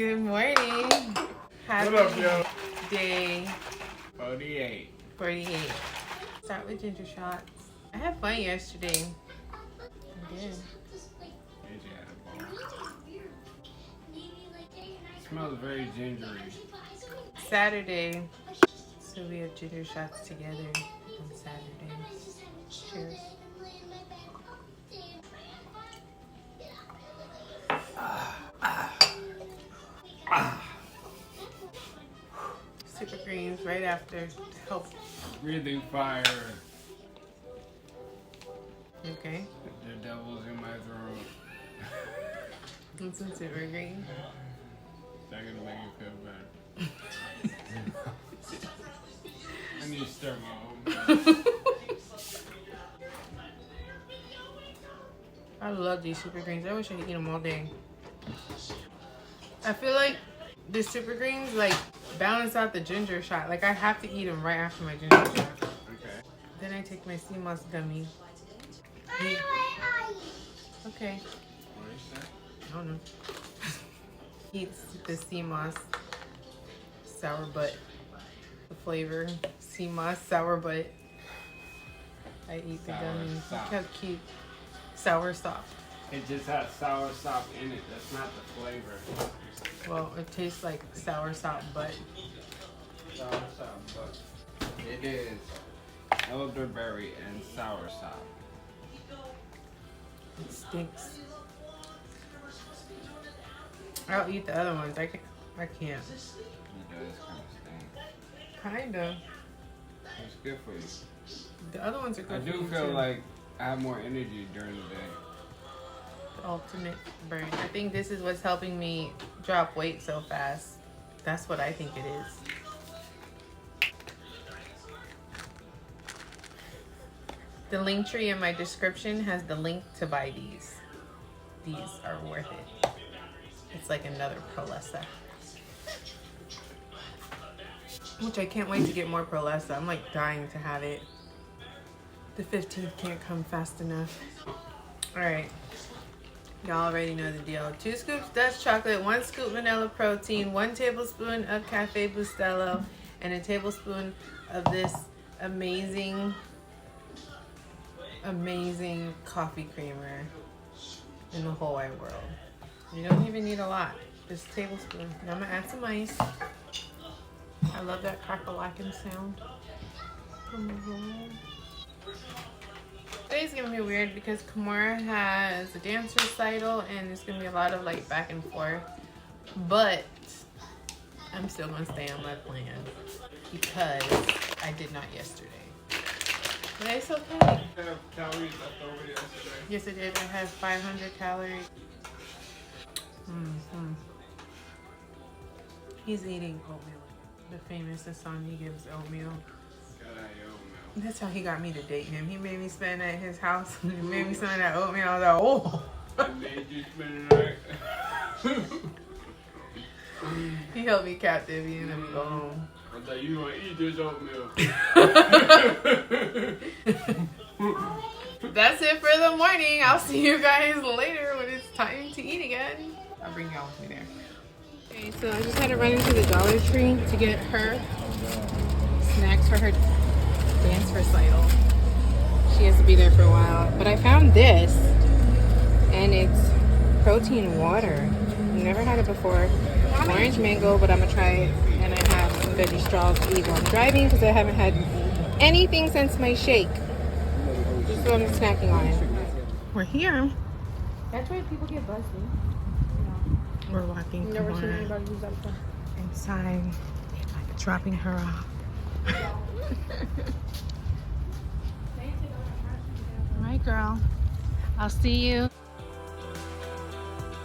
Good morning. Happy What up, yo? day 48. 48. Start with ginger shots. I had fun yesterday. I did. AJ had a ball. It smells very gingery. Saturday, so we have ginger shots together on Saturday. Cheers. Super greens right after to help. Breathing fire. Okay. The devil's in my throat. And some super green. That gonna make you feel better. I need to start my own. I love these super greens. I wish I could eat them all day. I feel like the super greens like balance out the ginger shot. Like I have to eat them right after my ginger shot. Okay. Then I take my sea moss gummy. Okay. What is that? I don't know. Eats the sea moss sour butt. The flavor sea moss sour butt. I eat the Sour gummies. sop. Look how cute. Sour sop. It just has sour sop in it. That's not the flavor. Well, it tastes like sour sop butt. Sour sop, but it is elderberry and sour sop. It stinks. I'll eat the other ones. I can't. It does kind of stink. Kinda. It's good for you. The other ones are good. I do for you feel too. like I have more energy during the day. The ultimate burn. I think this is what's helping me drop weight so fast. That's what I think it is. The link tree in my description has the link to buy these. These are worth it. It's like another Prolessa. Which I can't wait to get more Prolessa. I'm like dying to have it. The 15th can't come fast enough. Alright. Y'all already know the deal. 2 scoops Dutch chocolate, 1 scoop vanilla protein, 1 tablespoon of Cafe Bustelo, and a tablespoon of this amazing coffee creamer in the whole wide world. You don't even need a lot. Just a tablespoon. Now I'm gonna add some ice. I love that crack-a-lackin' sound. Today's gonna be weird because Kamora has a dance recital and there's gonna be a lot of like back and forth. But I'm still gonna stay on my plan because I did not yesterday. But it's okay. You have calories left over yesterday? Yes, I did. I have 500 calories. He's eating oatmeal. The famous Asani gives oatmeal. That's how he got me to date him. He made me spend at his house. He made me spend that oatmeal. I was like, oh. I made you spend the night. He held me captive. He didn't let me go home. I thought you gonna eat this oatmeal. That's it for the morning. I'll see you guys later when it's time to eat again. I'll bring y'all with me there. Okay, so I just had to run into the Dollar Tree to get her snacks for her dance recital. She has to be there for a while. But I found this, and it's protein water. I've never had it before. Orange mango, but I'm gonna try it. And I have some veggie straws to eat while I'm driving because I haven't had anything since my shake. This is what I'm snacking on. We're here. That's why people get busted. We're walking Never seen Kamora anybody use that before. inside, like dropping her off. Alright, girl. I'll see you.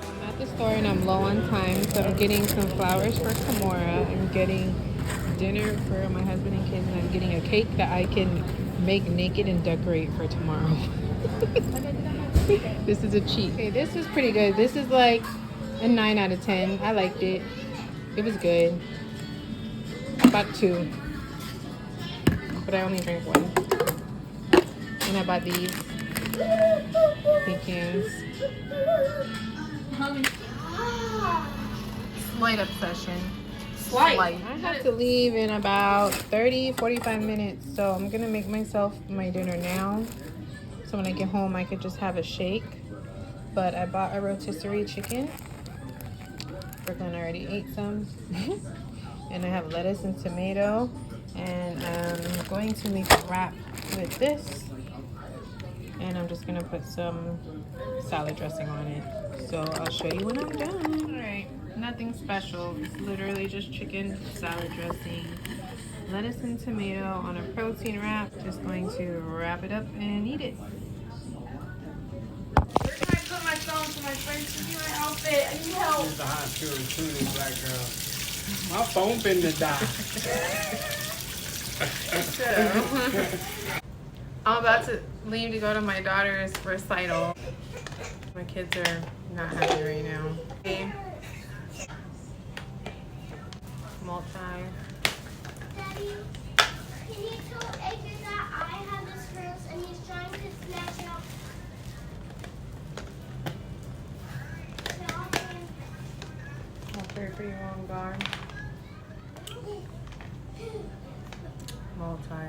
I'm at the store and I'm low on time, so I'm getting some flowers for Kamora. I'm getting dinner for my husband and kids, and I'm getting a cake that I can make naked and decorate for tomorrow. This is a cheat. Okay, this was pretty good. This is like a 9 out of 10. I liked it. It was good. About 2. But I only drank 1. And I bought these pecans. Slight obsession. Slight. I have to leave in about 30-45 minutes, so I'm gonna make myself my dinner now. So when I get home, I could just have a shake. But I bought a rotisserie chicken. Brooklyn already ate some. And I have lettuce and tomato. And I'm going to make a wrap with this. And I'm just gonna put some salad dressing on it. So I'll show you when I'm done. All right, nothing special. It's literally just chicken, salad dressing, lettuce and tomato on a protein wrap. Just going to wrap it up and eat it. Where can I put my phone so my friends can see my outfit? I need help. It's a hot chewing tune, black girl. My phone finna die. I'm about to leave to go to my daughter's recital. My kids are not happy right now. Okay. Multi. Daddy, can you tell Edgar that I have the screws and he's trying to snatch out? Very pretty long bar. Multi.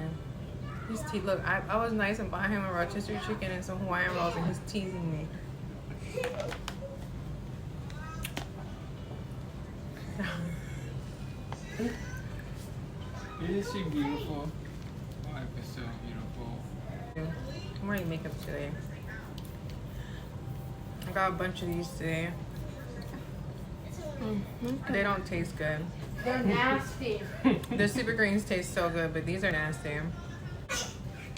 His teeth, look, I was nice and bought him a rotisserie chicken and some Hawaiian rolls and he's teasing me. Isn't she beautiful? Life is so beautiful. I'm wearing makeup today. I got a bunch of these today. They don't taste good. They're nasty. The super greens taste so good, but these are nasty.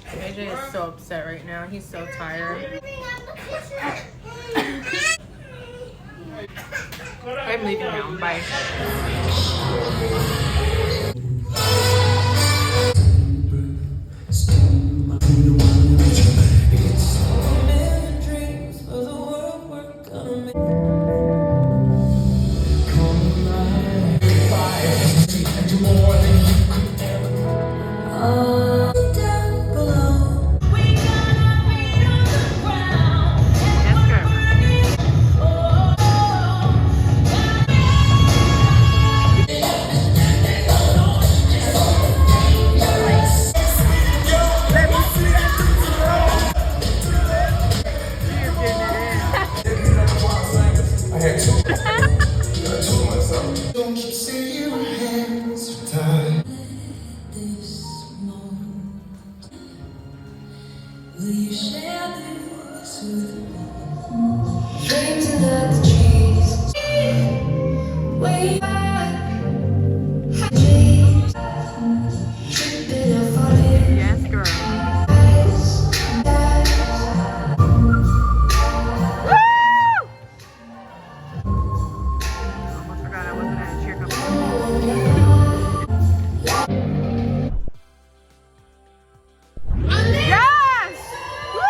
AJ is so upset right now. He's so tired. I'm leaving now. Bye. Yes, girl. Almost forgot I wasn't at a cheer company. Yes! Woo!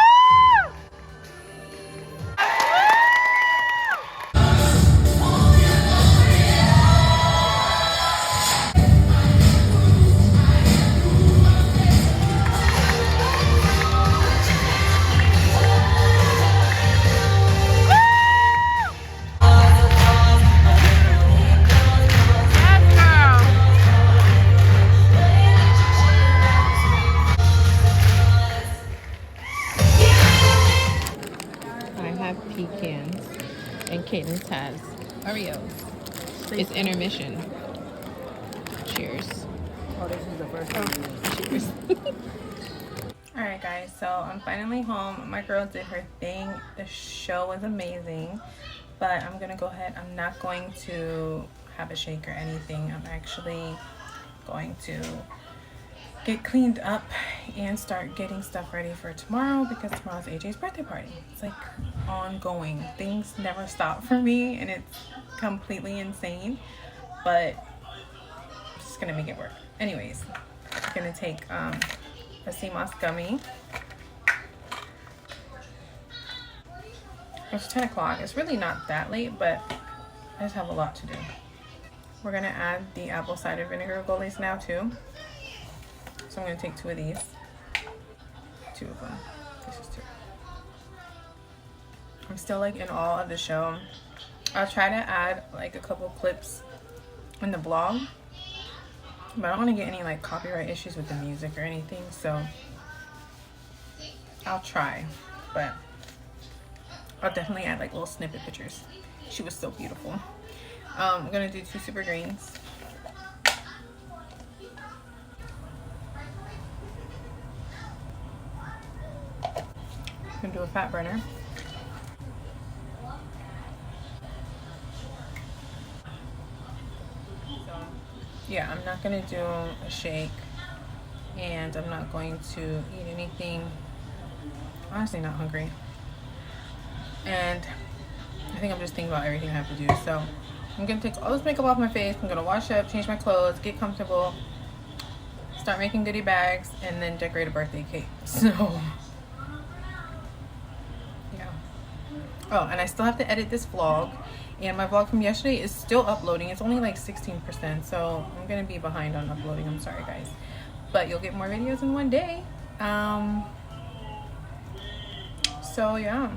Yes, girl. I have pecans and Cadence has Oreos. It's intermission. Cheers. Oh, this is the first one. Cheers. Alright guys, so I'm finally home. My girl did her thing. The show was amazing. But I'm gonna go ahead. I'm not going to have a shake or anything. I'm actually going to get cleaned up and start getting stuff ready for tomorrow because tomorrow's AJ's birthday party. It's like ongoing. Things never stop for me and it's completely insane. But I'm just gonna make it work. Anyways, I'm gonna take a CMOS gummy. It's 10 o'clock. It's really not that late, but I just have a lot to do. We're gonna add the apple cider vinegar Golis now too. So I'm gonna take 2 of these. 2 of them. This is 2. I'm still like in awe of the show. I'll try to add like a couple clips in the blog, but I don't want to get any like copyright issues with the music or anything, so I'll try, but I'll definitely add like little snippet pictures. She was so beautiful. I'm gonna do 2 super greens. I'm gonna do a fat burner. Yeah, I'm not gonna do a shake, and I'm not going to eat anything. Honestly, not hungry. And I think I'm just thinking about everything I have to do. So I'm gonna take all this makeup off my face. I'm gonna wash up, change my clothes, get comfortable, start making goodie bags, and then decorate a birthday cake. So yeah. Oh, and I still have to edit this vlog. And my vlog from yesterday is still uploading. It's only like 16%, so I'm gonna be behind on uploading. I'm sorry, guys, but you'll get more videos in one day. So yeah,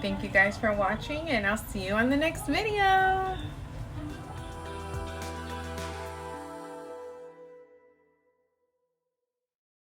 thank you guys for watching, and I'll see you on the next video.